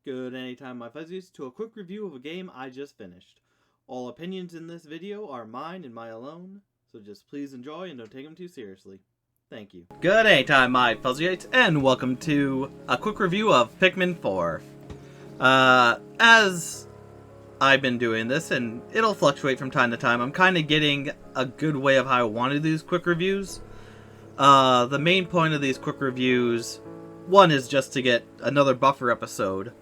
Good anytime, my fuzzies, to a quick review of a game I just finished. All opinions in this video are mine and mine alone, so just please enjoy and don't take them too seriously. Thank you. Good anytime, my fuzzies, and welcome to a quick review of Pikmin 4. As I've been doing this, and it'll fluctuate from time to time, I'm kind of getting a good way of how I want to do these quick reviews. The main point of these quick reviews, one is just to get another buffer episode,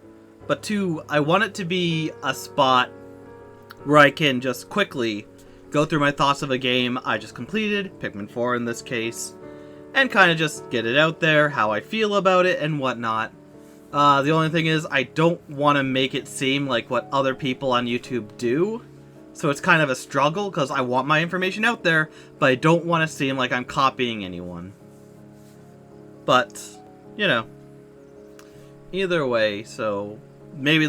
but two, I want it to be a spot where I can just quickly go through my thoughts of a game I just completed, Pikmin 4 in this case, and kind of just get it out there, how I feel about it and whatnot. The only thing is, I don't want to make it seem like what other people on YouTube do. So it's kind of a struggle, because I want my information out there, but I don't want to seem like I'm copying anyone. But, you know, either way, so maybe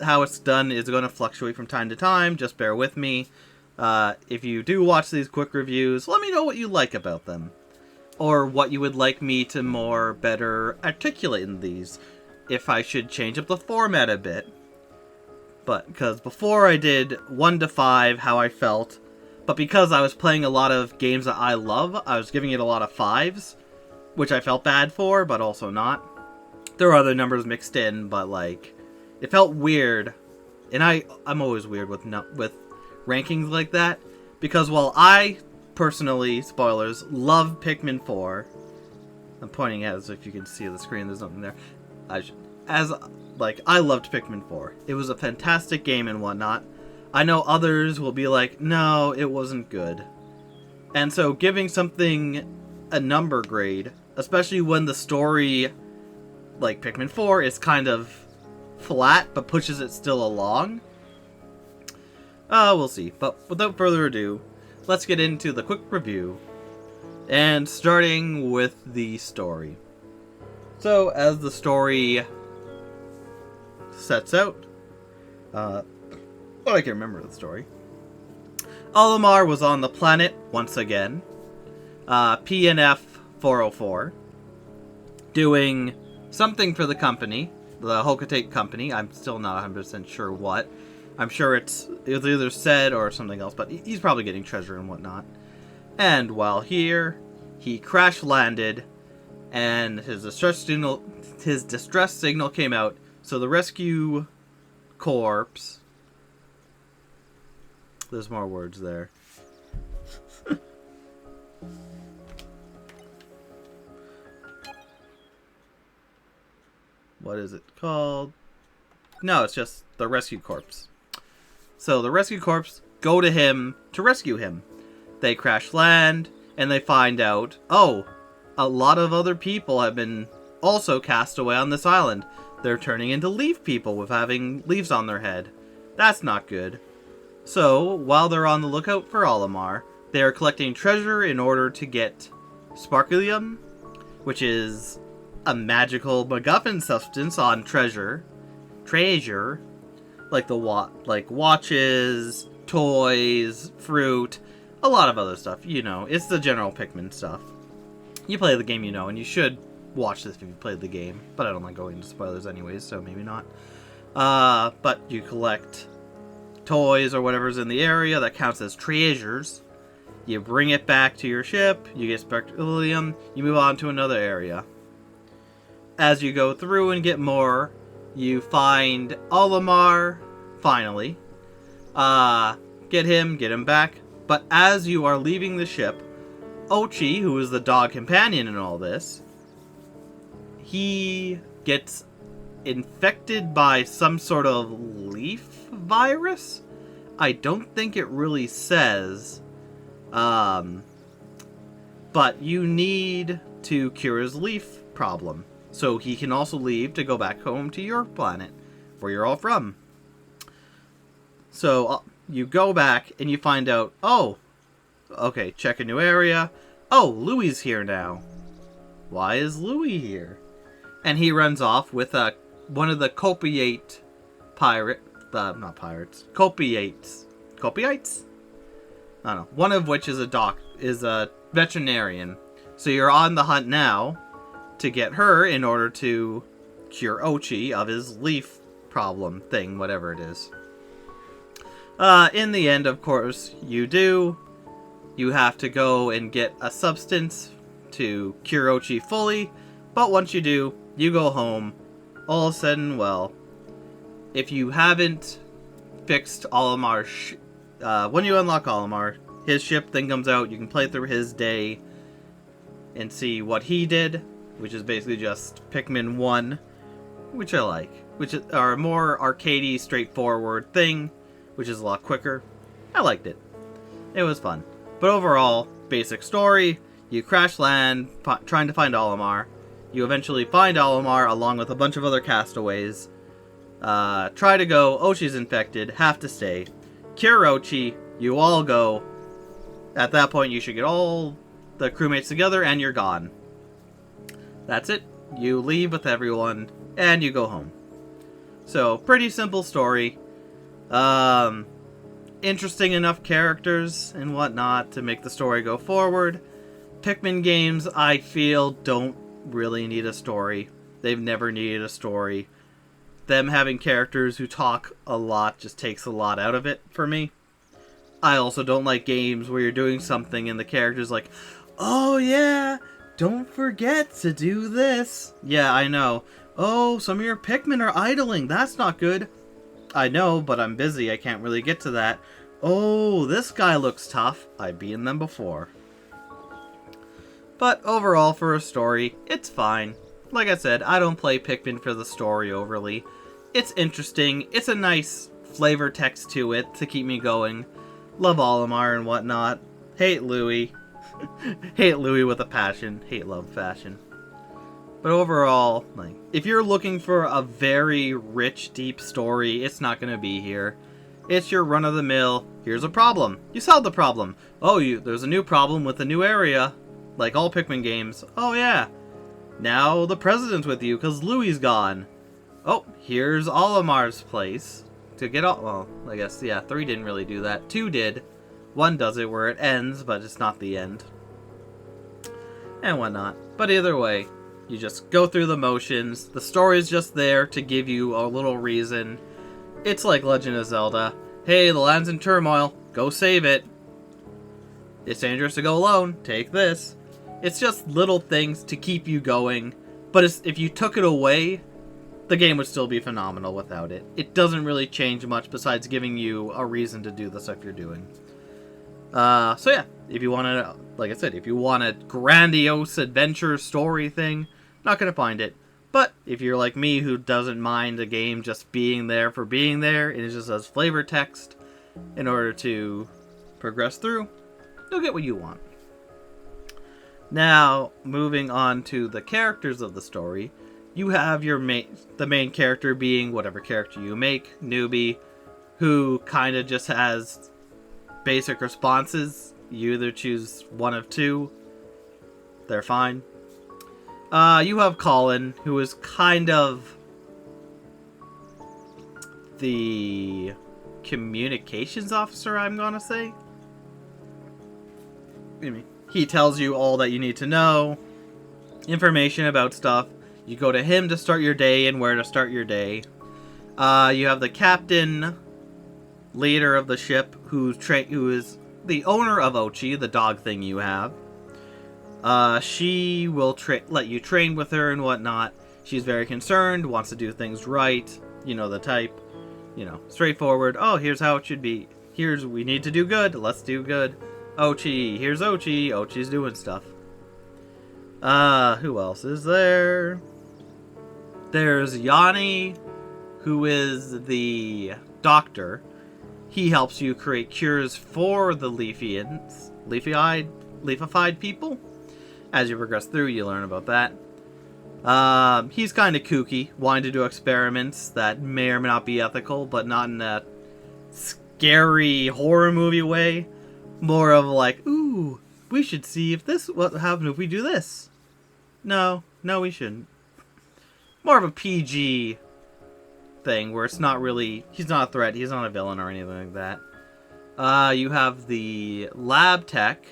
how it's done is going to fluctuate from time to time. Just bear with me. If you do watch these quick reviews, let me know what you like about them, or what you would like me to better articulate in these. If I should change up the format a bit. But, because before I did 1 to 5, how I felt, but because I was playing a lot of games that I love, I was giving it a lot of 5s, which I felt bad for, but also not. There were other numbers mixed in, but, like, it felt weird, and I'm always weird with rankings like that, because while I, personally, spoilers, love Pikmin 4, I'm pointing at as if you can see the screen, there's nothing there, I loved Pikmin 4. It was a fantastic game and whatnot. I know others will be like, no, it wasn't good. And so giving something a number grade, especially when the story, like Pikmin 4, is kind of flat, but pushes it still along, we'll see. But without further ado, let's get into the quick review. And starting with the story. So, as the story sets out, I can remember the story. Olimar was on the planet once again, PNF 404, doing something for the company, the Hokotate company. I'm still not 100% sure what. I'm sure it's either said or something else, but he's probably getting treasure and whatnot. And while here, he crash landed, and his distress signal came out. So the rescue corps... There's more words there. What is it called? No, it's just the rescue corps. So the rescue corps go to him to rescue him. They crash land, and they find out, oh, a lot of other people have been also cast away on this island. They're turning into leaf people with having leaves on their head. That's not good. So, while they're on the lookout for Olimar, they are collecting treasure in order to get Sparklium, which is a magical MacGuffin substance on treasure, like watches, toys, fruit, a lot of other stuff. You know, it's the general Pikmin stuff. You play the game, you know, and you should watch this if you played the game, but I don't like going into spoilers anyways, so maybe not. But you collect toys or whatever's in the area that counts as treasures. You bring it back to your ship, you get Sparklium, you move on to another area. As you go through and get more, you find Olimar, finally. Get him back. But as you are leaving the ship, Ochi, who is the dog companion in all this, he gets infected by some sort of leaf virus? I don't think it really says. But you need to cure his leaf problem, so he can also leave to go back home to your planet, where you're all from. So you go back and you find out, oh, okay, check a new area. Oh, Louie's here now. Why is Louie here? And he runs off with one of the copiates? Copiates? I don't know. One of which is a veterinarian. So you're on the hunt now to get her in order to cure Ochi of his leaf problem thing, whatever it is. In the end, of course, you do. You have to go and get a substance to cure Ochi fully, but once you do, you go home, all said and well. If you haven't fixed Olimar's when you unlock Olimar, his ship thing comes out, you can play through his day and see what he did, which is basically just Pikmin 1, which I like, which is a more arcadey, straightforward thing, which is a lot quicker. I liked it. It was fun. But overall, basic story, you crash land trying to find Olimar. You eventually find Olimar along with a bunch of other castaways. Try to go, Ochi's infected, have to stay. Cure Ochi, you all go. At that point, you should get all the crewmates together and you're gone. That's it. You leave with everyone and you go home. So, pretty simple story. Interesting enough characters and whatnot to make the story go forward. Pikmin games, I feel, don't really need a story. They've never needed a story. Them having characters who talk a lot just takes a lot out of it for me. I also don't like games where you're doing something and the character's like, oh yeah, don't forget to do this. Yeah, I know. Oh, some of your Pikmin are idling. That's not good. I know, but I'm busy. I can't really get to that. Oh, this guy looks tough. I've beaten them before. But overall, for a story, it's fine. Like I said, I don't play Pikmin for the story overly. It's interesting. It's a nice flavor text to it to keep me going. Love Olimar and whatnot. Hate Louie. Hate Louie with a passion. Hate love fashion. But overall, like, if you're looking for a very rich, deep story, it's not going to be here. It's your run-of-the-mill, here's a problem. You solved the problem. Oh, there's a new problem with a new area. Like all Pikmin games. Oh yeah. Now the president's with you because Louie's gone. Oh, here's Olimar's place. To get all... Well, I guess, yeah, 3 didn't really do that. 2 did. 1 does it where it ends, but it's not the end. And whatnot. But either way, you just go through the motions. The story's just there to give you a little reason. It's like Legend of Zelda. Hey, the land's in turmoil. Go save it. It's dangerous to go alone. Take this. It's just little things to keep you going. But if you took it away, the game would still be phenomenal without it. It doesn't really change much besides giving you a reason to do the stuff you're doing. So yeah, if you want to, like I said, if you want a grandiose adventure story thing, not going to find it. But if you're like me who doesn't mind a game just being there for being there, and it just has flavor text in order to progress through, you'll get what you want. Now, moving on to the characters of the story, you have the main character being whatever character you make, Newbie, who kind of just has basic responses. You either choose one of 2, they're fine. You have Colin, who is kind of the communications officer, I'm gonna say. He tells you all that you need to know, information about stuff. You go to him to start your day and where to start your day. You have the captain, leader of the ship, who is the owner of Ochi, the dog thing you have. She will let you train with her and whatnot. She's very concerned, wants to do things right. You know the type. You know, straightforward. Oh, here's how it should be. We need to do good. Let's do good. Ochi. Here's Ochi. Ochi's doing stuff. Who else is there? There's Yanni, who is the doctor. He helps you create cures for the leafified people. As you progress through, you learn about that. He's kind of kooky, wanting to do experiments that may or may not be ethical, but not in a scary horror movie way. More of like, ooh, we should see what happens if we do this. No, we shouldn't. More of a PG thing where it's not really, he's not a threat, he's not a villain or anything like that. You have the lab tech,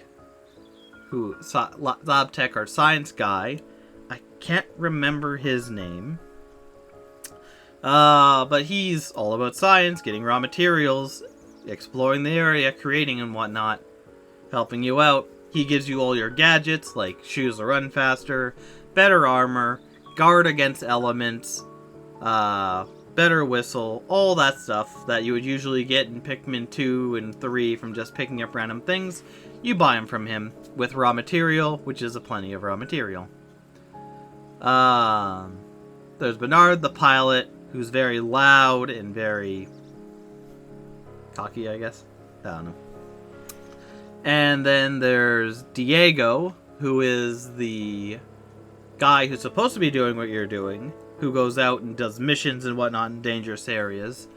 lab tech or science guy. I can't remember his name. But he's all about science, getting raw materials, exploring the area, creating and whatnot, helping you out. He gives you all your gadgets, like shoes to run faster, better armor, guard against elements, better whistle, all that stuff that you would usually get in Pikmin 2 and 3 from just picking up random things. You buy them from him with raw material, which is a plenty of raw material. There's Bernard, the pilot, who's very loud and very cocky, I guess. I don't know. And then there's Diego, who is the guy who's supposed to be doing what you're doing, who goes out and does missions and whatnot in dangerous areas.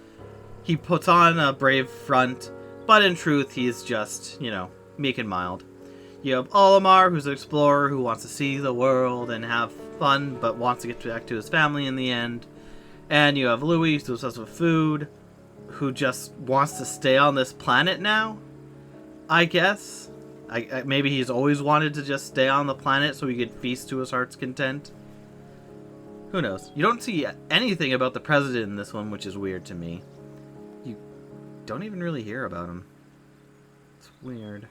He puts on a brave front, but in truth, he's just, meek and mild. You have Olimar, who's an explorer who wants to see the world and have fun, but wants to get back to his family in the end. And you have Louis, who's obsessed with food, who just wants to stay on this planet now, I guess. Maybe he's always wanted to just stay on the planet so he could feast to his heart's content. Who knows? You don't see anything about the president in this one, which is weird to me. You don't even really hear about him. It's weird.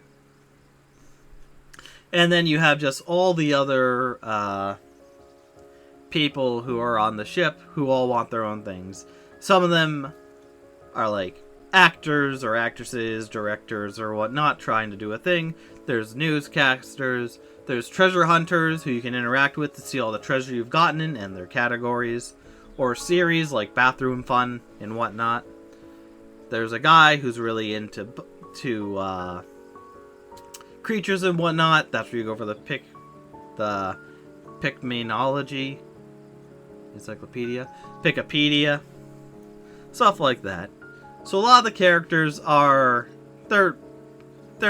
And then you have just all the other people who are on the ship who all want their own things. Some of them are like actors or actresses, directors or whatnot trying to do a thing. There's newscasters. There's treasure hunters who you can interact with to see all the treasure you've gotten in and their categories. Or series like bathroom fun and whatnot. There's a guy who's really into creatures and whatnot. That's where you go for the Pikminology encyclopedia, Pickopedia, stuff like that. So a lot of the characters are they're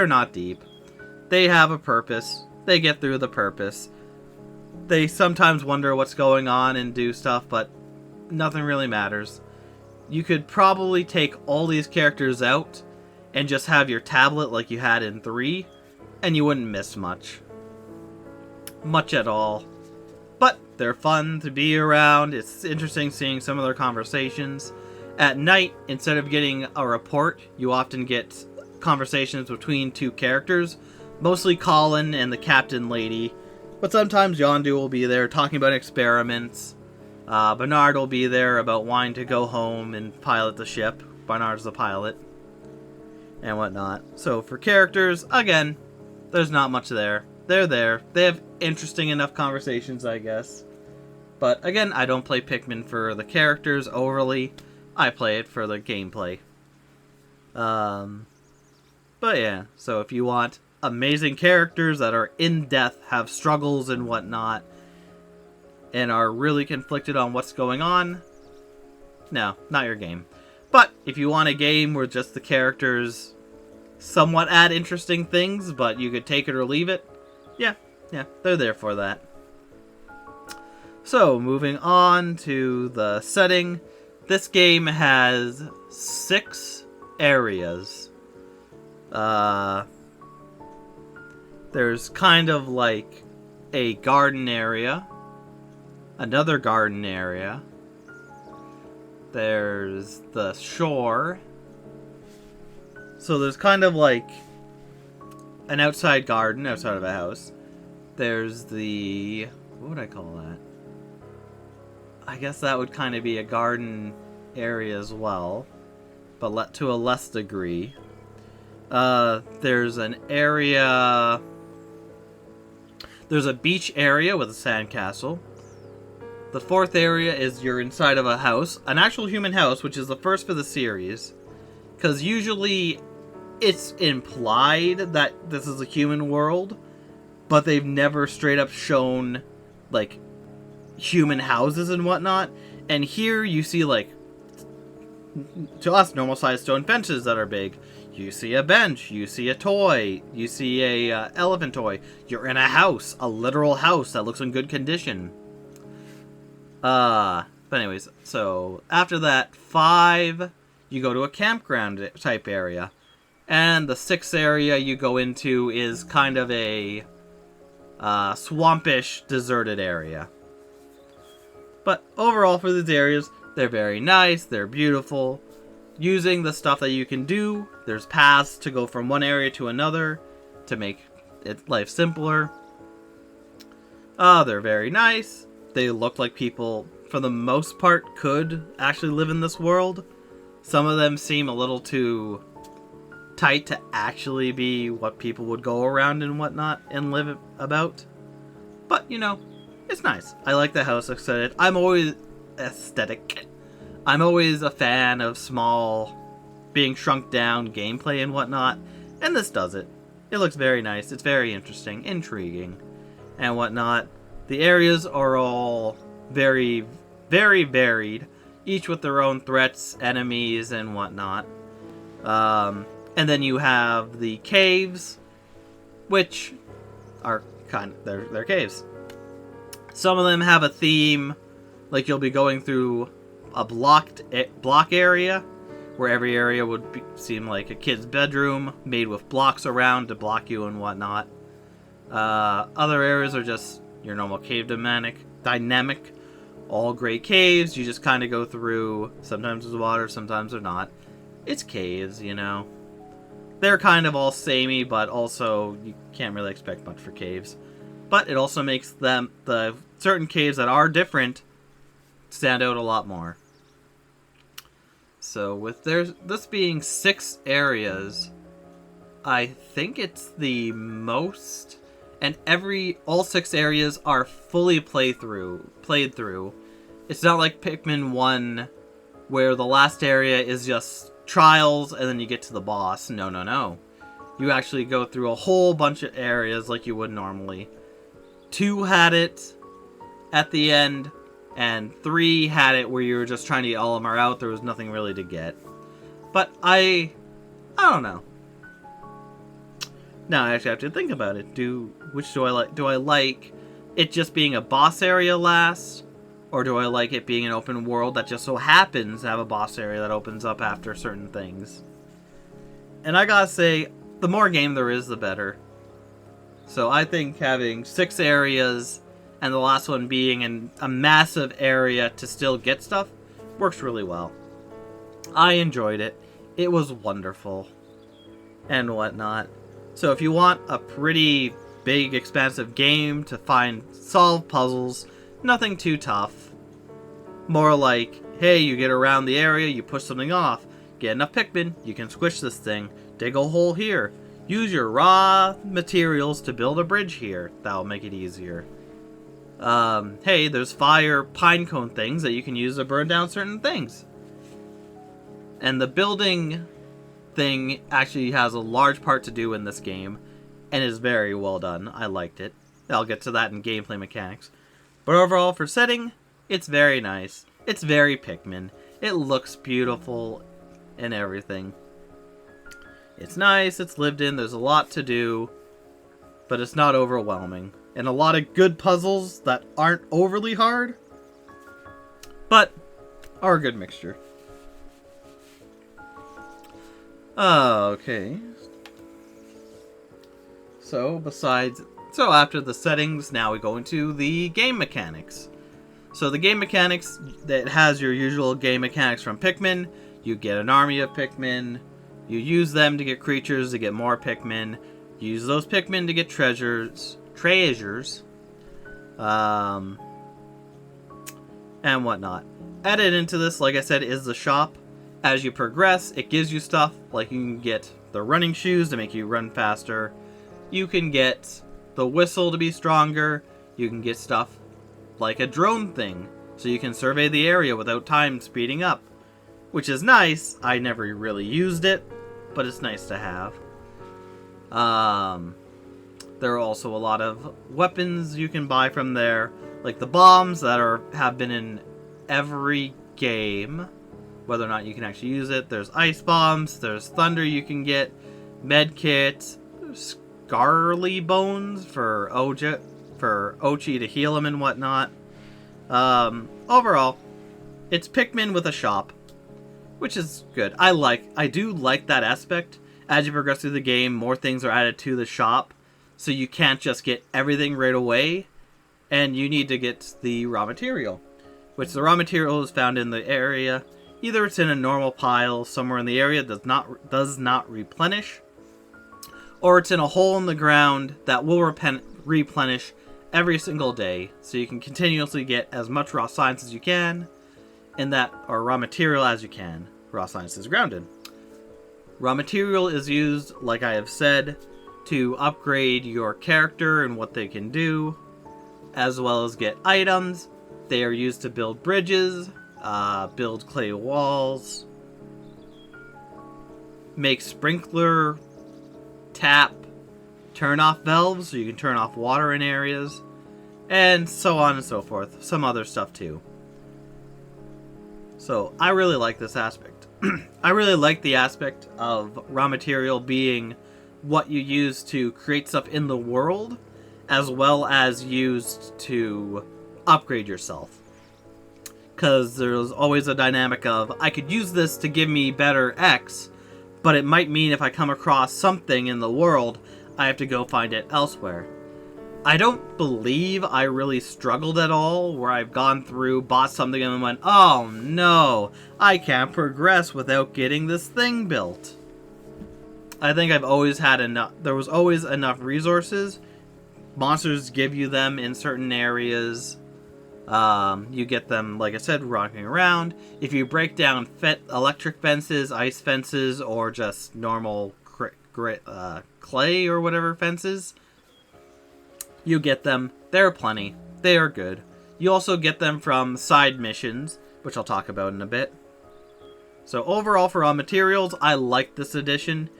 not deep. They have a purpose. They get through the purpose. They sometimes wonder what's going on and do stuff, but nothing really matters. You could probably take all these characters out and just have your tablet like you had in 3, and you wouldn't miss much. Much at all. But they're fun to be around. It's interesting seeing some of their conversations. At night, instead of getting a report, you often get conversations between 2 characters. Mostly Colin and the captain lady. But sometimes Yondu will be there talking about experiments. Bernard will be there about wanting to go home and pilot the ship. Bernard's the pilot. And whatnot. So for characters, again, there's not much there. They're there. They have interesting enough conversations, I guess. But again, I don't play Pikmin for the characters overly. I play it for the gameplay. But yeah, so if you want amazing characters that are in-depth, have struggles and whatnot, and are really conflicted on what's going on, no, not your game. But if you want a game where just the characters somewhat add interesting things, but you could take it or leave it, yeah, they're there for that. So, moving on to the setting. This game has 6 areas. There's kind of like a garden area, another garden area, there's the shore, so there's kind of like an outside garden outside of a house. There's the, what would I call that? I guess that would kind of be a garden area as well, but to a less degree. There's an area, there's a beach area with a sandcastle. The 4th area is you're inside of a house, an actual human house, which is the first for the series. Because usually it's implied that this is a human world, but they've never straight up shown, like, human houses and whatnot. And here you see, like, to us, normal-sized stone fences that are big. You see a bench, you see a toy, you see a elephant toy. You're in a house, a literal house that looks in good condition. But anyways, so after that, 5, you go to a campground type area. And the 6th area you go into is kind of a swampish, deserted area. But overall for these areas, They're very nice, they're beautiful. Using the stuff that you can do, there's paths to go from one area to another to make life simpler. They're very nice. They look like people, for the most part, could actually live in this world. Some of them seem a little too tight to actually be what people would go around and whatnot and live about. But, you know, it's nice. I like the house aesthetic. I'm always a fan of small, being shrunk down gameplay and whatnot, and this does it. It looks very nice. It's very interesting, intriguing, and whatnot. The areas are all very, very varied, each with their own threats, enemies, and whatnot. And then you have the caves, which are they're caves. Some of them have a theme, like you'll be going through a block area, where every area would seem like a kid's bedroom, made with blocks around to block you and whatnot. Other areas are just your normal cave dynamic. All great caves, you just kind of go through. Sometimes there's water, sometimes there's not. It's caves, you know. They're kind of all samey, but also you can't really expect much for caves. But it also makes the certain caves that are different stand out a lot more. So with this being 6 areas, I think it's the most, and all 6 areas are fully played through. It's not like Pikmin 1, where the last area is just trials and then you get to the boss. No. You actually go through a whole bunch of areas like you would normally. 2 had it at the end, and 3 had it where you were just trying to get all of them out. There was nothing really to get. But I don't know. Now I actually have to think about it. Which do I like? Do I like it just being a boss area last? Or do I like it being an open world that just so happens to have a boss area that opens up after certain things? And I gotta say, the more game there is, the better. So I think having 6 areas and the last one being a massive area to still get stuff works really well. I enjoyed it. It was wonderful. And whatnot. So if you want a pretty big, expansive game to solve puzzles, nothing too tough. More like, hey, you get around the area, you push something off. Get enough Pikmin, you can squish this thing. Dig a hole here. Use your raw materials to build a bridge here. That'll make it easier. Hey, there's fire pine cone things that you can use to burn down certain things. And the building thing actually has a large part to do in this game, and is very well done. I liked it. I'll get to that in gameplay mechanics. But overall, for setting, it's very nice. It's very Pikmin. It looks beautiful and everything. It's nice, it's lived in, there's a lot to do, but it's not overwhelming. And a lot of good puzzles that aren't overly hard, but are a good mixture. Okay. So after the settings, now we go into the game mechanics. So the game mechanics, that has your usual game mechanics from Pikmin. You get an army of Pikmin. You use them to get creatures to get more Pikmin. You use those Pikmin to get treasures. And whatnot. Added into this, like I said, is the shop. As you progress, it gives you stuff, like you can get the running shoes to make you run faster. You can get the whistle to be stronger. You can get stuff like a drone thing, so you can survey the area without time speeding up. Which is nice. I never really used it, but it's nice to have. There are also a lot of weapons you can buy from there, like the bombs that have been in every game. Whether or not you can actually use it. There's ice bombs, there's thunder you can get, med kits, Scarly bones for Ochi to heal him and whatnot. Overall, it's Pikmin with a shop, which is good. I do like that aspect. As you progress through the game, more things are added to the shop, so you can't just get everything right away, and you need to get the raw material. which the raw material is found in the area. Either it's in a normal pile somewhere in the area that does not replenish, or it's in a hole in the ground that will replenish every single day, so you can continuously get as much raw science as you can, or raw material as you can. Raw science is grounded. Raw material is used, like I have said, to upgrade your character and what they can do, as well as get items. They are used to build bridges, build clay walls, make sprinkler, tap, turn off valves so you can turn off water in areas, and so on and so forth. Some other stuff too. So I really like this aspect. I really like the aspect of raw material being what you use to create stuff in the world, as well as used to upgrade yourself. Because there's always a dynamic of, I could use this to give me better X, but it might mean if I come across something in the world, I have to go find it elsewhere. I don't believe I really struggled at all, where I've gone through, bought something, and then went, oh no, I can't progress without getting this thing built. I think I've always had enough, there was always enough resources. Monsters give you them in certain areas. You get them, like I said, rocking around. If you break down electric fences, ice fences, or just normal clay or whatever fences, you get them. There are plenty. They are good. You also get them from side missions, which I'll talk about in a bit. So overall, for raw materials, I like this edition.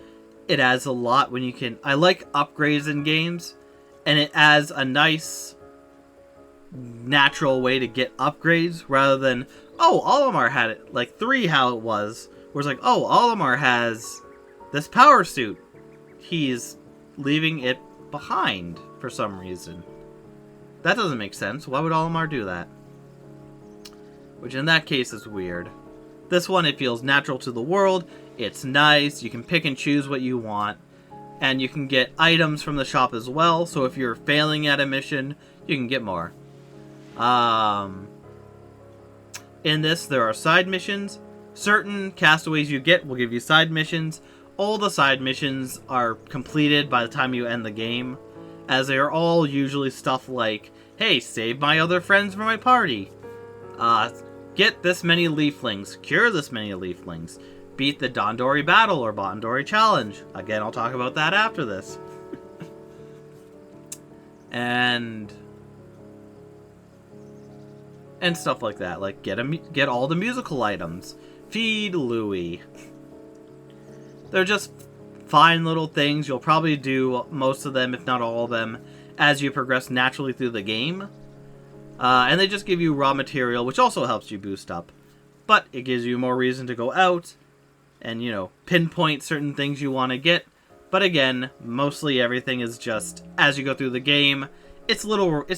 It adds a lot when you can... I like upgrades in games, and it adds a nice natural way to get upgrades rather than, oh, Olimar had it, like 3 how it was, where it's like, oh, Olimar has this power suit. He's leaving it behind for some reason. That doesn't make sense. Why would Olimar do that? Which in that case is weird. This one, it feels natural to the world. It's nice. You can pick and choose what you want. And you can get items from the shop as well. So if you're failing at a mission, you can get more. In this, there are side missions. Certain castaways you get will give you side missions. All the side missions are completed by the time you end the game, as they are all usually stuff like, hey, save my other friends for my party. Get this many leaflings. Cure this many leaflings. Beat the Dondori battle or Bondori challenge. Again, I'll talk about that after this. and stuff like that. Like, get all the musical items. Feed Louie. They're just fine little things. You'll probably do most of them, if not all of them, as you progress naturally through the game. And they just give you raw material, which also helps you boost up. But it gives you more reason to go out and, you know, pinpoint certain things you want to get. But again, mostly everything is just, as you go through the game, it's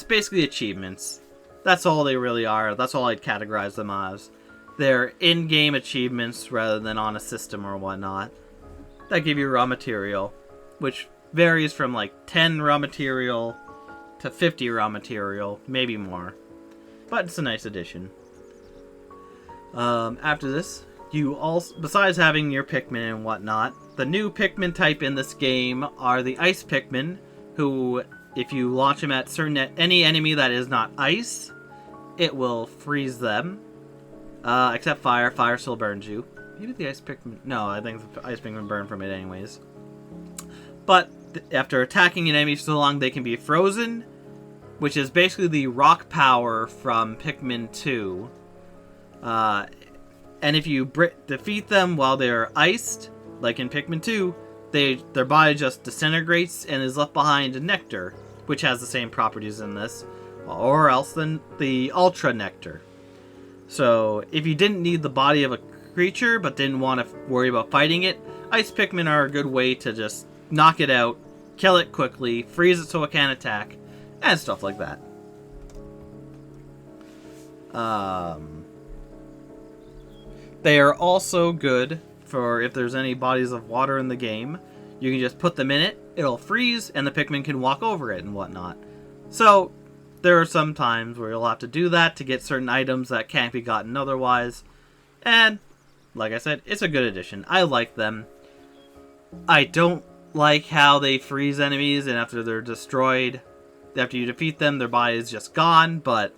basically achievements. That's all they really are. That's all I'd categorize them as. They're in-game achievements rather than on a system or whatnot that give you raw material, which varies from like 10 raw material to 50 raw material, maybe more. But it's a nice addition. After this, you also, besides having your Pikmin and whatnot, the new Pikmin type in this game are the Ice Pikmin, who, if you launch them at any enemy that is not ice, it will freeze them. Except fire. Fire still burns you. Maybe the Ice Pikmin... No, I think the Ice Pikmin burn from it anyways. But after attacking an enemy for so long, they can be frozen, which is basically the rock power from Pikmin 2. And if you defeat them while they're iced, like in Pikmin 2, their body just disintegrates and is left behind nectar, which has the same properties in this, or else than the Ultra Nectar. So if you didn't need the body of a creature but didn't want to worry about fighting it, Ice Pikmin are a good way to just knock it out, kill it quickly, freeze it so it can't attack, and stuff like that. They are also good for if there's any bodies of water in the game. You can just put them in it, it'll freeze, and the Pikmin can walk over it and whatnot. So, there are some times where you'll have to do that to get certain items that can't be gotten otherwise. And, like I said, it's a good addition. I like them. I don't like how they freeze enemies, and after they're destroyed, after you defeat them, their body is just gone, but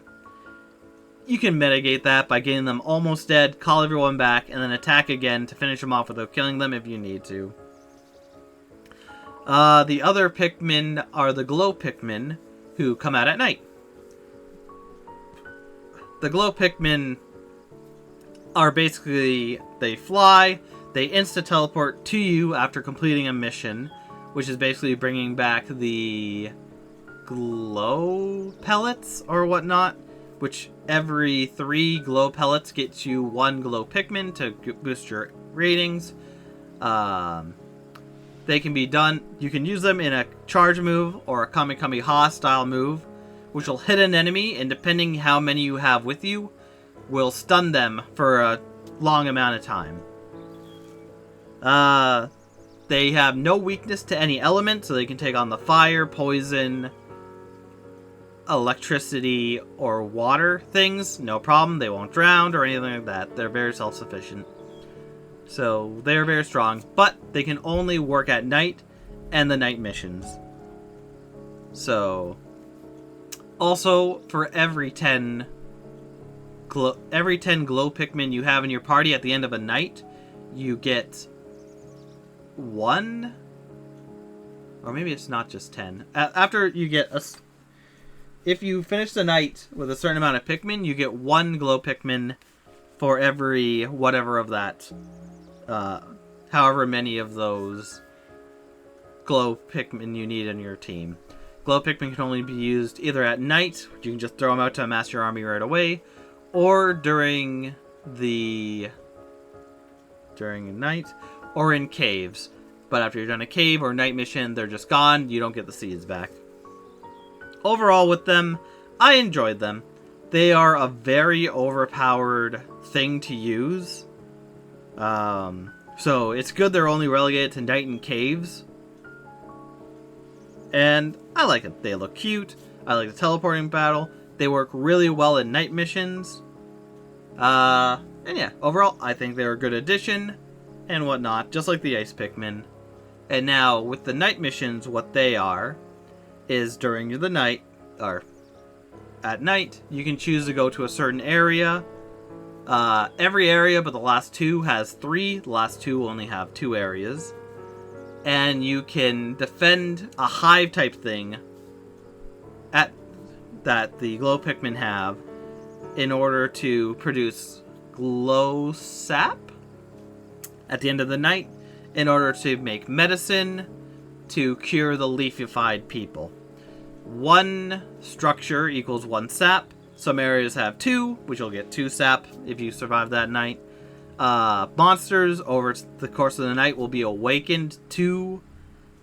you can mitigate that by getting them almost dead, call everyone back, and then attack again to finish them off without killing them if you need to. The other Pikmin are the glow Pikmin, who come out at night. The glow Pikmin are basically, they fly, they insta-teleport to you after completing a mission, which is basically bringing back the glow pellets or whatnot, which every 3 glow pellets gets you 1 glow Pikmin to boost your ratings. They can be done, you can use them in a charge move or a Kamikaze style move, which will hit an enemy, and depending how many you have with you, will stun them for a long amount of time. They have no weakness to any element, so they can take on the fire, poison, electricity, or water things. No problem, they won't drown or anything like that. They're very self-sufficient. So, they're very strong, but they can only work at night and the night missions. So, also, for every 10 glow Pikmin you have in your party at the end of a night, you get 1, or maybe it's not just 10. After you get if you finish the night with a certain amount of Pikmin, you get 1 glow Pikmin for every whatever of that, however many of those glow Pikmin you need in your team. Glow Pikmin can only be used either at night, you can just throw them out to amass your army right away, or during night, or in caves. But after you're done a cave or night mission, they're just gone, you don't get the seeds back. Overall with them, I enjoyed them. They are a very overpowered thing to use. So it's good they're only relegated to night and caves. And I like it. They look cute. I like the teleporting battle. They work really well in night missions. And yeah, overall, I think they're a good addition and whatnot, just like the Ice Pikmin. And now, with the night missions, what they are is during the night, or at night, you can choose to go to a certain area. Every area but the last 2 has 3. The last 2 only have 2 areas. And you can defend a hive type thing that the glow Pikmin have in order to produce glow sap at the end of the night in order to make medicine to cure the leafified people. 1 structure equals 1 sap. Some areas have 2, which you'll get 2 sap if you survive that night. Monsters over the course of the night will be awakened to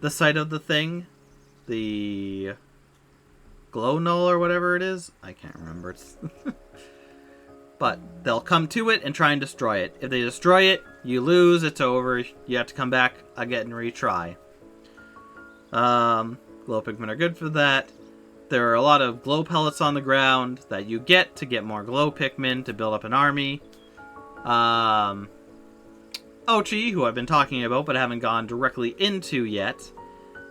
the site of the thing. The glow null or whatever it is. I can't remember. But they'll come to it and try and destroy it. If they destroy it, you lose, it's over. You have to come back again and retry. Glow Pikmin are good for that. There are a lot of glow pellets on the ground that you get to get more glow Pikmin to build up an army. Ochi, who I've been talking about but haven't gone directly into yet,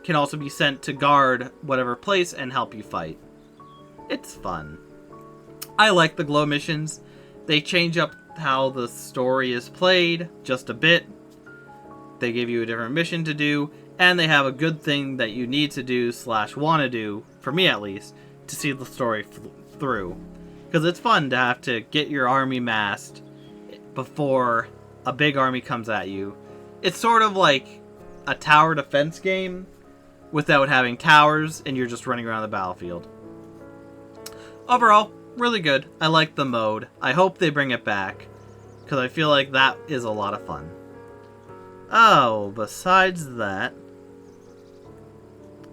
can also be sent to guard whatever place and help you fight. It's fun. I like the glow missions. They change up how the story is played just a bit. They give you a different mission to do, and they have a good thing that you need to do / want to do, for me at least, to see the story through. Because it's fun to have to get your army massed before a big army comes at you. It's sort of like a tower defense game without having towers and you're just running around the battlefield. Overall, really good. I like the mode. I hope they bring it back because I feel like that is a lot of fun. Oh, besides that,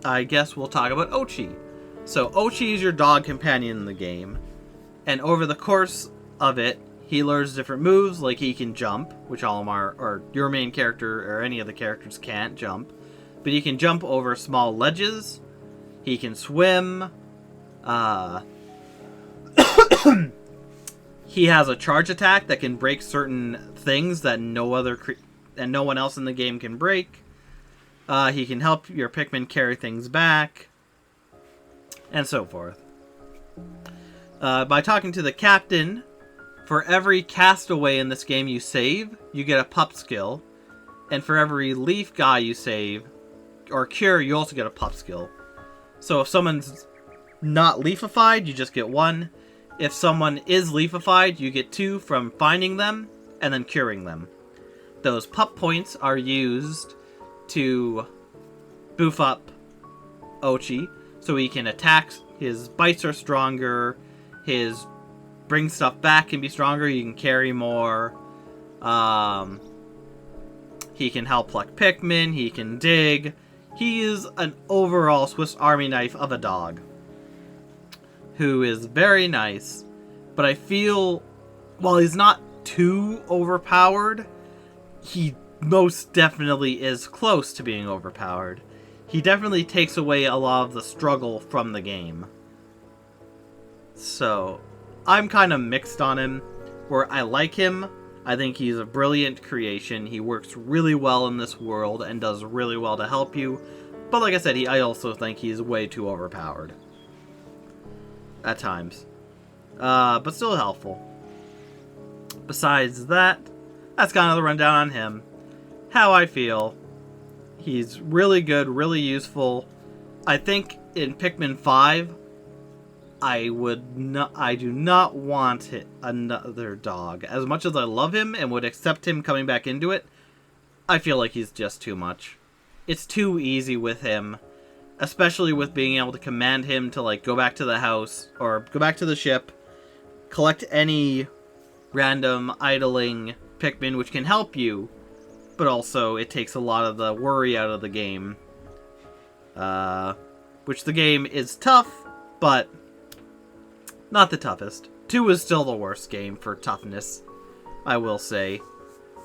I guess we'll talk about Ochi. So Ochi is your dog companion in the game, and over the course of it, he learns different moves, like he can jump, which Olimar, or your main character, or any of the characters can't jump. But he can jump over small ledges, he can swim, Uh, he has a charge attack that can break certain things that no one else in the game can break. He can help your Pikmin carry things back, and so forth. By talking to the captain, for every castaway in this game you save, you get a pup skill. And for every leaf guy you save, or cure, you also get a pup skill. So if someone's not leafified, you just get 1. If someone is leafified, you get 2 from finding them and then curing them. Those pup points are used to boof up Ochi, so he can attack. His bites are stronger. His bring stuff back can be stronger. You can carry more. He can help pluck Pikmin. He can dig. He is an overall Swiss Army knife of a dog, who is very nice. But I feel, while he's not too overpowered, he most definitely is close to being overpowered. He definitely takes away a lot of the struggle from the game. So, I'm kind of mixed on him, where I like him. I think he's a brilliant creation. He works really well in this world and does really well to help you. But like I said, I also think he's way too overpowered. At times. But still helpful. Besides that, that's kind of the rundown on him. How I feel. He's really good, really useful. I think in Pikmin 5, I do not want another dog. As much as I love him and would accept him coming back into it, I feel like he's just too much. It's too easy with him, especially with being able to command him to like go back to the house or go back to the ship, collect any random idling Pikmin which can help you, but also it takes a lot of the worry out of the game. Which the game is tough, but not the toughest. 2 is still the worst game for toughness, I will say.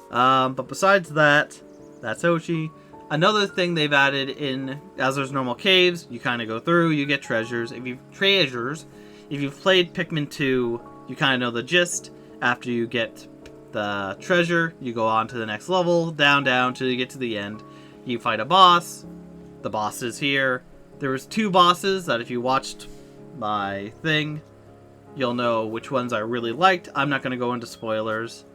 But besides that, that's Ochi. Another thing they've added in, as there's normal caves, you kind of go through, you get treasures. If you've played Pikmin 2, you kind of know the gist. After you get the treasure, you go on to the next level, down, till you get to the end. You fight a boss. The boss is here. There was 2 bosses that if you watched my thing, you'll know which ones I really liked. I'm not going to go into spoilers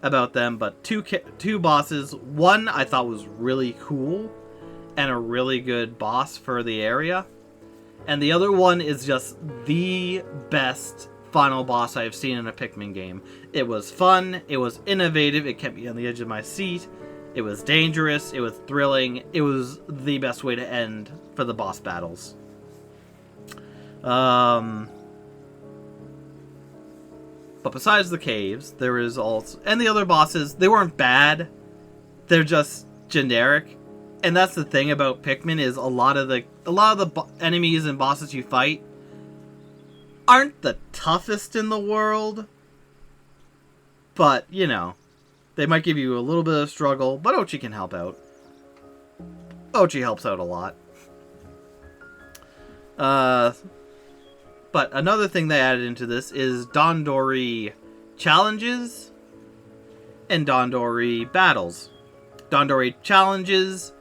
about them, but two bosses. One I thought was really cool and a really good boss for the area. And the other one is just the best final boss I've seen in a Pikmin game. It was fun, it was innovative, it kept me on the edge of my seat, it was dangerous, it was thrilling, it was the best way to end for the boss battles. But besides the caves, there is also... And the other bosses, they weren't bad. They're just generic. And that's the thing about Pikmin, is a lot of the enemies and bosses you fight aren't the toughest in the world. But, you know, they might give you a little bit of struggle, but Ochi can help out. Ochi helps out a lot. But another thing they added into this is Dondori challenges and Dondori battles. Dondori challenges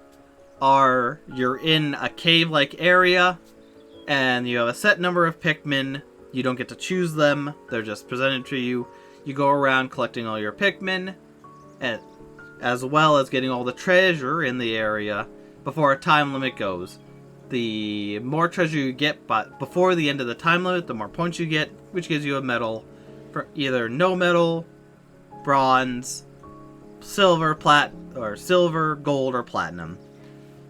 are, you're in a cave-like area and you have a set number of Pikmin. You don't get to choose them. They're just presented to you. You go around collecting all your Pikmin, and as well as getting all the treasure in the area before a time limit goes. The more treasure you get but before the end of the time limit, the more points you get, which gives you a medal for either no medal, bronze, silver, gold, or platinum.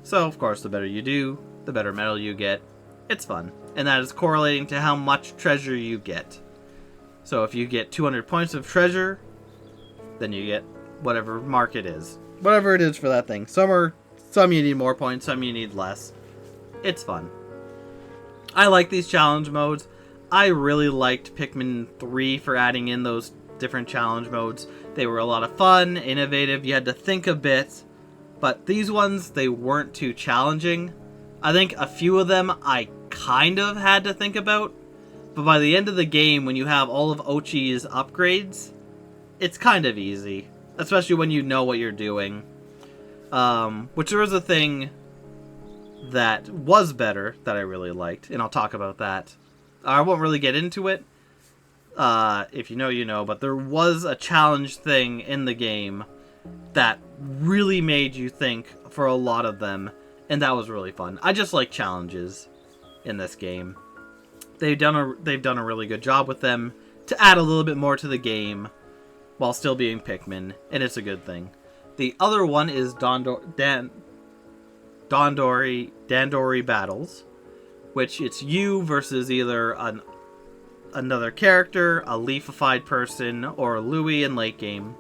So, of course, the better you do, the better medal you get. It's fun. And that is correlating to how much treasure you get. So if you get 200 points of treasure, then you get whatever mark it is. Whatever it is for that thing. Some you need more points, some you need less. It's fun. I like these challenge modes. I really liked Pikmin 3 for adding in those different challenge modes. They were a lot of fun, innovative, you had to think a bit. But these ones, they weren't too challenging. I think a few of them I kind of had to think about. But by the end of the game, when you have all of Ochi's upgrades, it's kind of easy. Especially when you know what you're doing. Which there was a thing that was better that I really liked, and I'll talk about that. I won't really get into it. If you know, you know, but there was a challenge thing in the game that really made you think for a lot of them, and that was really fun. I just like challenges in this game. They've done a really good job with them to add a little bit more to the game while still being Pikmin, and it's a good thing. The other one is Dandori Battles, which it's you versus either another character, a leafified person, or Louie in late game.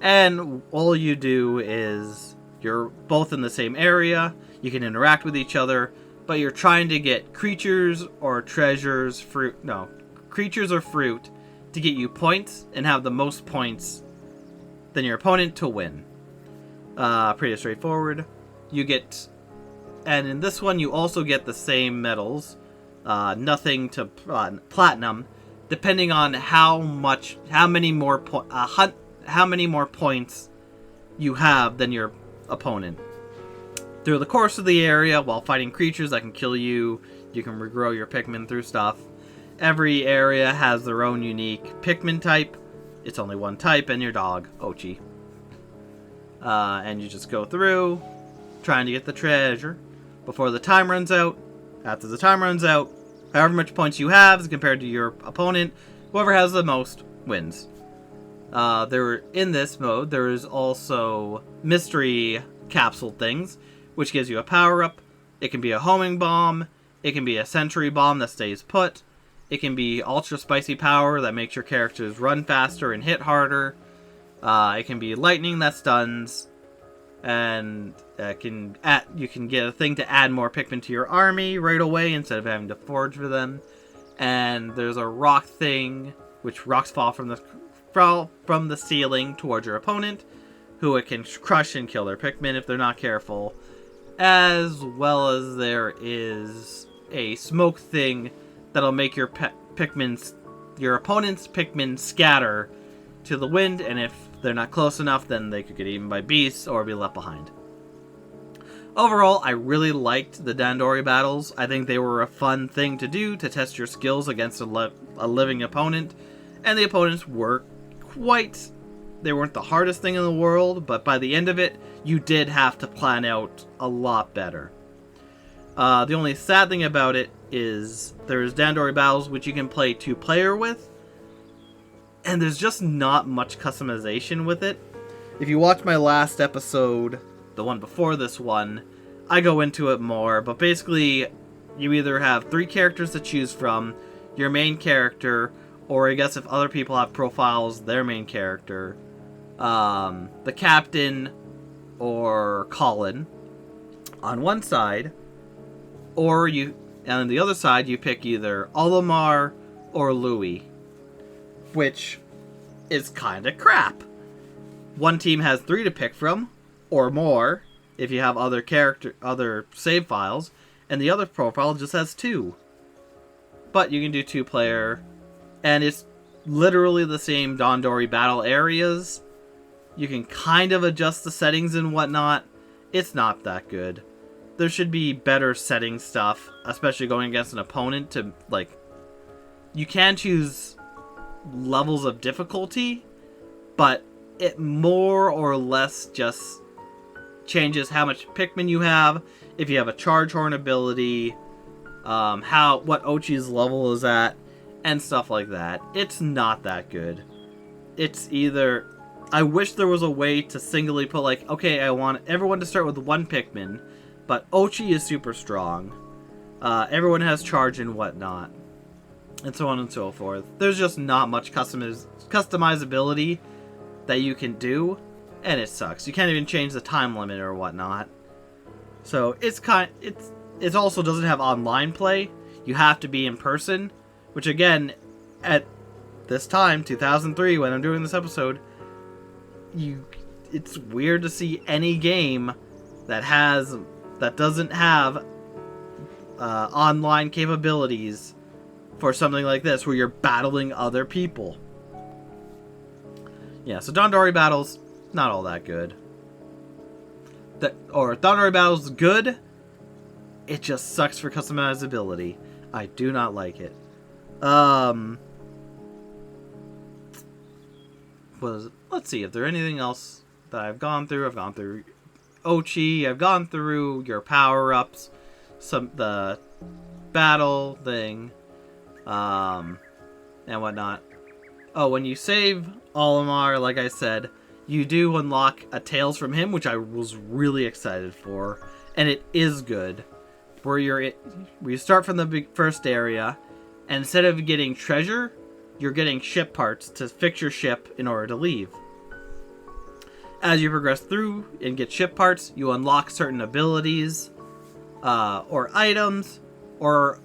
And all you do is you're both in the same area, you can interact with each other, but you're trying to get creatures or fruit to get you points and have the most points than your opponent to win. Pretty straightforward. And in this one you also get the same medals, nothing to platinum, depending on how many more points you have than your opponent. Through the course of the area, while fighting creatures that can kill you, you can regrow your Pikmin through stuff. Every area has their own unique Pikmin type. It's only one type, and your dog, Ochi. And you just go through, trying to get the treasure before the time runs out. After the time runs out, however much points you have as compared to your opponent, whoever has the most wins. In this mode, there is also mystery capsule things, which gives you a power-up. It can be a homing bomb. It can be a sentry bomb that stays put. It can be ultra spicy power that makes your characters run faster and hit harder. It can be lightning that stuns. And you can get a thing to add more Pikmin to your army right away instead of having to forage for them. And there's a rock thing, which rocks fall from the ceiling towards your opponent, who it can crush and kill their Pikmin if they're not careful. As well as there is a smoke thing that'll make your opponent's Pikmin scatter to the wind, and if they're not close enough, then they could get eaten by beasts or be left behind. Overall, I really liked the Dandori battles. I think they were a fun thing to do to test your skills against a living opponent, and the opponents were they weren't the hardest thing in the world, but by the end of it, you did have to plan out a lot better. The only sad thing about it is there's Dandori battles which you can play 2-player with, and there's just not much customization with it. If you watch my last episode, the one before this one, I go into it more, but basically you either have 3 characters to choose from, your main character, or I guess if other people have profiles, their main character, the captain, or Colin on one side, and on the other side you pick either Olimar or Louie, which is kinda crap. One team has 3 to pick from, or more, if you have other save files, and the other profile just has 2. But you can do 2-player, and it's literally the same Dandori battle areas. You can kind of adjust the settings and whatnot. It's not that good. There should be better setting stuff, especially going against an opponent to, you can choose levels of difficulty, but it more or less just changes how much Pikmin you have, if you have a Charge Horn ability, what Ochi's level is at, and stuff like that. It's not that good. It's either... I wish there was a way to singly put, okay, I want everyone to start with 1 Pikmin, but Ochi is super strong. Everyone has charge and whatnot, and so on and so forth. There's just not much customizability that you can do, and it sucks. You can't even change the time limit or whatnot. So it also doesn't have online play. You have to be in person, which again, at this time, 2003, when I'm doing this episode, it's weird to see any game that doesn't have online capabilities for something like this where you're battling other people. Yeah, so Dandori battles, not all that good. Dandori battles good, it just sucks for customizability. I do not like it. Let's see if there's anything else that I've gone through. I've gone through Ochi, I've gone through your power-ups, the battle thing, and whatnot. Oh, when you save Olimar, like I said, you do unlock a Tales from him, which I was really excited for, and it is good. Where you start from the first area, and instead of getting treasure, you're getting ship parts to fix your ship in order to leave. As you progress through and get ship parts, you unlock certain abilities, or items, or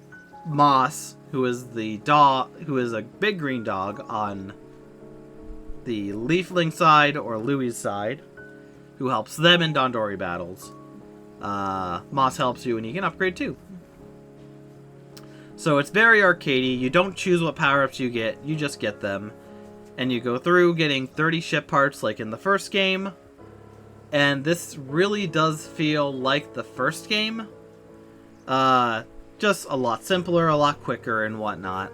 Moss, who is a big green dog on the Leafling side or Louie's side, who helps them in Dandori battles. Moss helps you and you can upgrade too. So it's very arcadey. You don't choose what power-ups you get, you just get them. And you go through getting 30 ship parts like in the first game. And this really does feel like the first game. Just a lot simpler, a lot quicker and whatnot.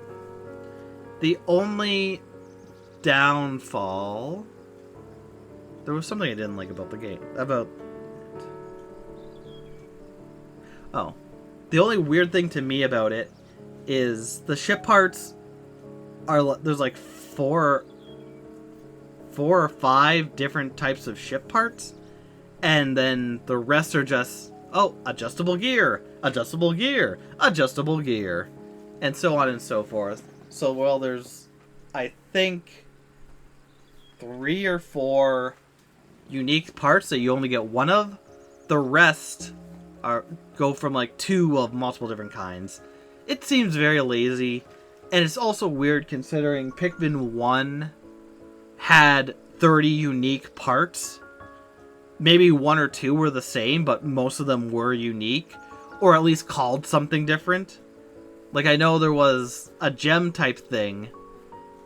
The only downfall... There was something I didn't like about the game. The only weird thing to me about it is the ship parts are... There's like four or five different types of ship parts. And then the rest are just... Oh, adjustable gear, adjustable gear, adjustable gear. And so on and so forth. So, well, there's, I think, 3 or 4 unique parts that you only get one of. The rest go from, like, 2 of multiple different kinds. It seems very lazy. And it's also weird considering Pikmin 1 had 30 unique parts. Maybe 1 or 2 were the same, but most of them were unique. Or at least called something different. Like, I know there was a gem type thing,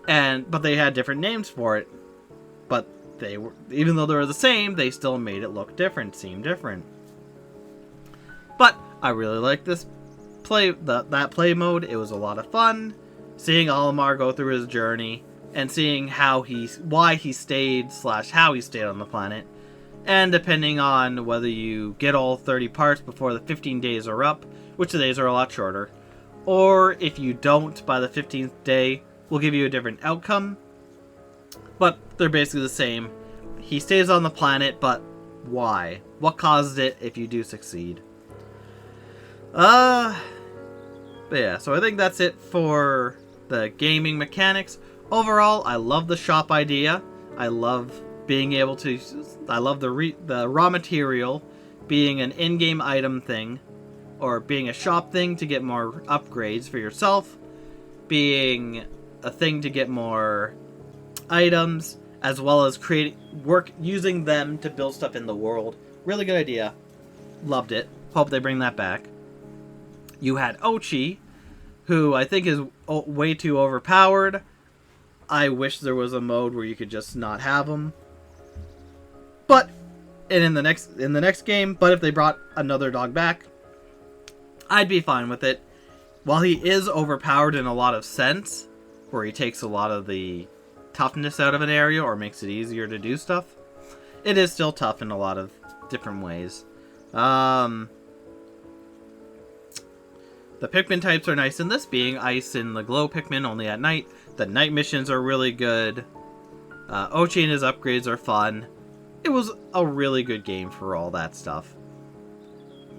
but they had different names for it. But they were, even though they were the same, they still made it look different, seem different. But I really like this that play mode. It was a lot of fun. Seeing Olimar go through his journey, and seeing why he stayed / how he stayed on the planet. And depending on whether you get all 30 parts before the 15 days are up, which the days are a lot shorter, or if you don't by the 15th day, will give you a different outcome. But they're basically the same. He stays on the planet, but why? What caused it if you do succeed? But yeah, so I think that's it for the gaming mechanics. Overall, I love the shop idea. I love being able to... I love the raw material being an in-game item thing, or being a shop thing to get more upgrades for yourself, being a thing to get more items, as well as using them to build stuff in the world. Really good idea. Loved it. Hope they bring that back. You had Ochi, who I think is way too overpowered. I wish there was a mode where you could just not have him. But in the next game, but if they brought another dog back, I'd be fine with it. While he is overpowered in a lot of sense, where he takes a lot of the toughness out of an area or makes it easier to do stuff, it is still tough in a lot of different ways. The Pikmin types are nice in this, being Ice and the Glow Pikmin only at night. The night missions are really good. Ochi and his upgrades are fun. It was a really good game for all that stuff.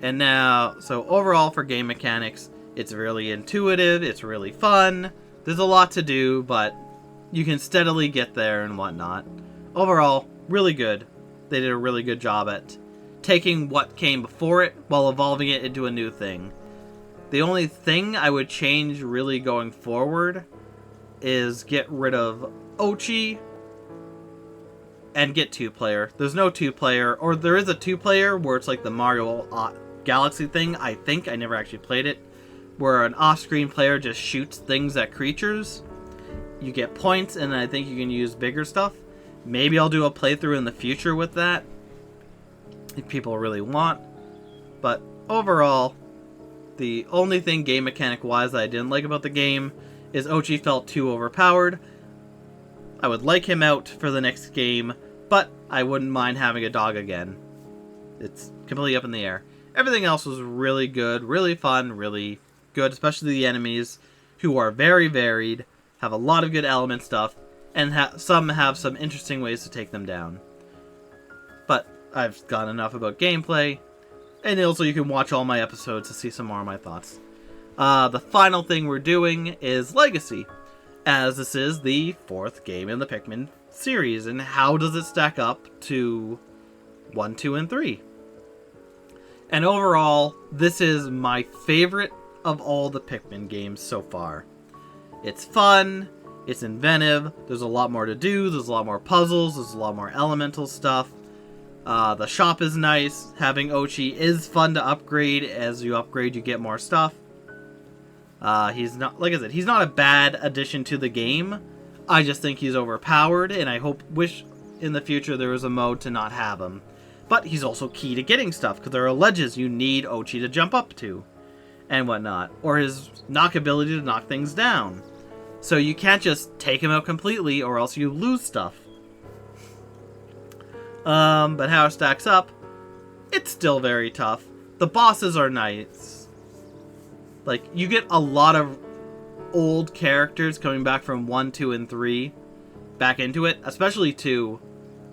And now, so overall for game mechanics, it's really intuitive, it's really fun. There's a lot to do, but you can steadily get there and whatnot. Overall, really good. They did a really good job at taking what came before it while evolving it into a new thing. The only thing I would change really going forward is get rid of Ochi and get 2-player. There's no 2-player, or there is a 2-player where it's like the Mario Galaxy thing, I think. I never actually played it. where an off-screen player just shoots things at creatures. You get points, and I think you can use bigger stuff. Maybe I'll do a playthrough in the future with that, if people really want. But overall, the only thing game mechanic-wise that I didn't like about the game is Ochi felt too overpowered. I would like him out for the next game, but I wouldn't mind having a dog again. It's completely up in the air. Everything else was really good, really fun, really good, especially the enemies, who are very varied, have a lot of good element stuff, and some have some interesting ways to take them down. But I've gone enough about gameplay, and also you can watch all my episodes to see some more of my thoughts. The final thing we're doing is Legacy, as this is the 4th game in the Pikmin series, and how does it stack up to 1, 2, and 3? And overall, this is my favorite of all the Pikmin games so far. It's fun, it's inventive, there's a lot more to do, there's a lot more puzzles, there's a lot more elemental stuff. The shop is nice, having Ochi is fun to upgrade. As you upgrade, you get more stuff. He's not, like I said, he's not a bad addition to the game. I just think he's overpowered, and I wish in the future there was a mode to not have him. But he's also key to getting stuff, because there are ledges you need Ochi to jump up to, and whatnot. Or his knock ability to knock things down. So you can't just take him out completely, or else you lose stuff. But how it stacks up, it's still very tough. The bosses are nice. Like, you get a lot of old characters coming back from 1, 2, and 3 back into it, especially 2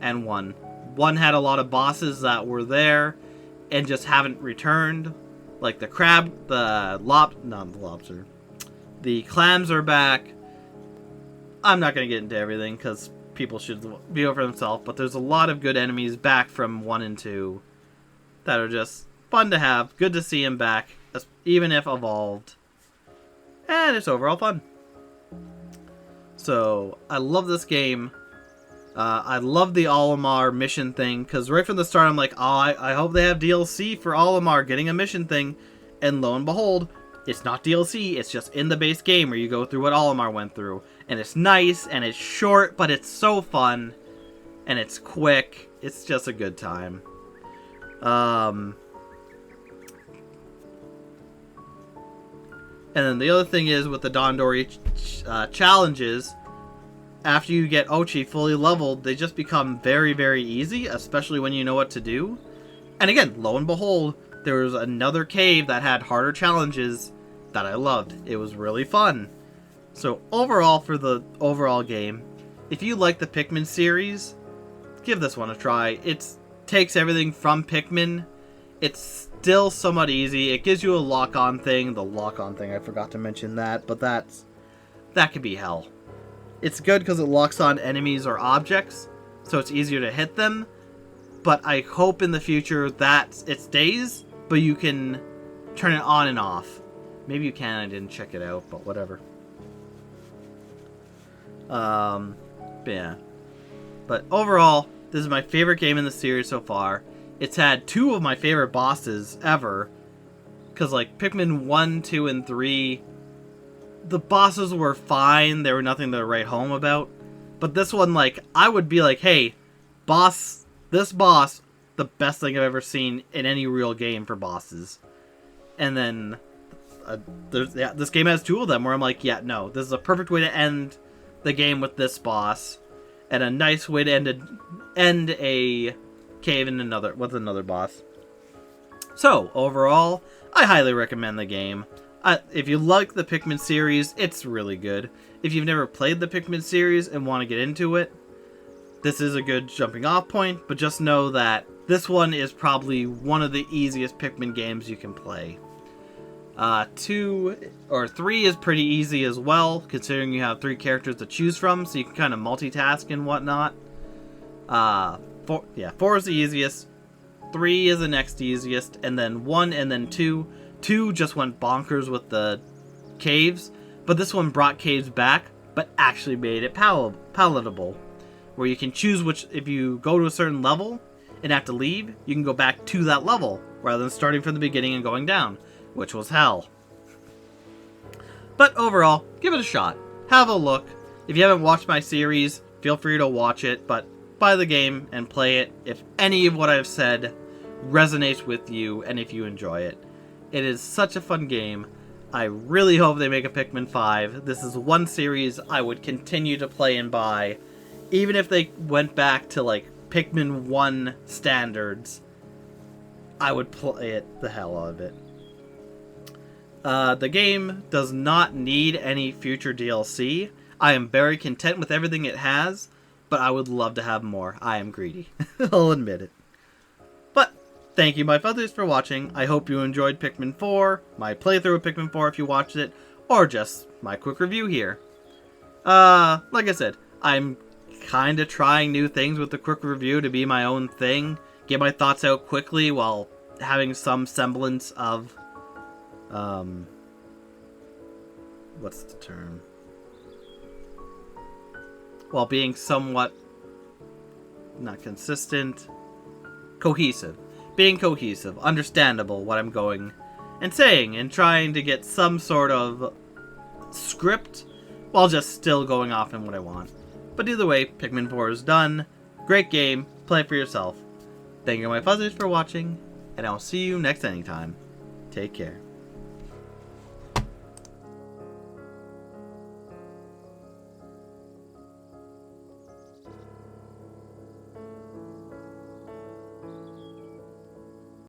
and 1. 1 had a lot of bosses that were there and just haven't returned. Like the crab, not the lobster. The clams are back. I'm not going to get into everything because people should be over themselves, but there's a lot of good enemies back from 1 and 2 that are just fun to have. Good to see him back, even if evolved. And it's overall fun. So, I love this game. I love the Olimar mission thing, because right from the start I'm like, oh, I hope they have DLC for Olimar getting a mission thing. And lo and behold, it's not DLC, it's just in the base game where you go through what Olimar went through. And it's nice, and it's short, but it's so fun. And it's quick. It's just a good time. And then the other thing is, with the Dondori challenges, after you get Ochi fully leveled, they just become very, very easy, especially when you know what to do. And again, lo and behold, there was another cave that had harder challenges that I loved. It was really fun. So overall, for the overall game, if you like the Pikmin series, give this one a try. It takes everything from Pikmin. It's still somewhat easy. It gives you a lock-on thing. The lock-on thing, I forgot to mention that, but that could be hell. It's good because it locks on enemies or objects, so it's easier to hit them. But I hope in the future that it stays, but you can turn it on and off. Maybe you can, I didn't check it out, but whatever. Yeah. But overall, this is my favorite game in the series so far. It's had 2 of my favorite bosses ever. Because, like, Pikmin 1, 2, and 3, the bosses were fine. They were nothing to write home about. But this one, like, I would be like, hey, this boss, the best thing I've ever seen in any real game for bosses. And then, this game has 2 of them where I'm like, yeah, no, this is a perfect way to end the game with this boss. And a nice way to end a cave with another boss. So, overall, I highly recommend the game. If you like the Pikmin series, it's really good. If you've never played the Pikmin series and want to get into it, this is a good jumping off point, but just know that this one is probably one of the easiest Pikmin games you can play. 2 or 3 is pretty easy as well, considering you have 3 characters to choose from, so you can kind of multitask and whatnot. 4 is the easiest, 3 is the next easiest, and then 1 and then 2. 2 just went bonkers with the caves, but this one brought caves back, but actually made it palatable. Where you can choose if you go to a certain level and have to leave, you can go back to that level, rather than starting from the beginning and going down, which was hell. But overall, give it a shot. Have a look. If you haven't watched my series, feel free to watch it, but buy the game and play it if any of what I've said resonates with you and if you enjoy it. It is such a fun game. I really hope they make a Pikmin 5. This is one series I would continue to play and buy, even if they went back to like Pikmin 1 standards. I would play it the hell out of it. The game does not need any future DLC. I am very content with everything it has, but I would love to have more. I am greedy. I'll admit it. But thank you, my fuzzers, for watching. I hope you enjoyed Pikmin 4, my playthrough of Pikmin 4 if you watched it, or just my quick review here. Like I said, I'm kind of trying new things with the quick review to be my own thing. Get my thoughts out quickly while having some semblance of, what's the term? While being somewhat, not consistent, cohesive. Being cohesive, understandable what I'm going and saying, and trying to get some sort of script while just still going off in what I want. But either way, Pikmin 4 is done. Great game. Play it for yourself. Thank you, my fuzzers, for watching, and I'll see you next anytime. Take care.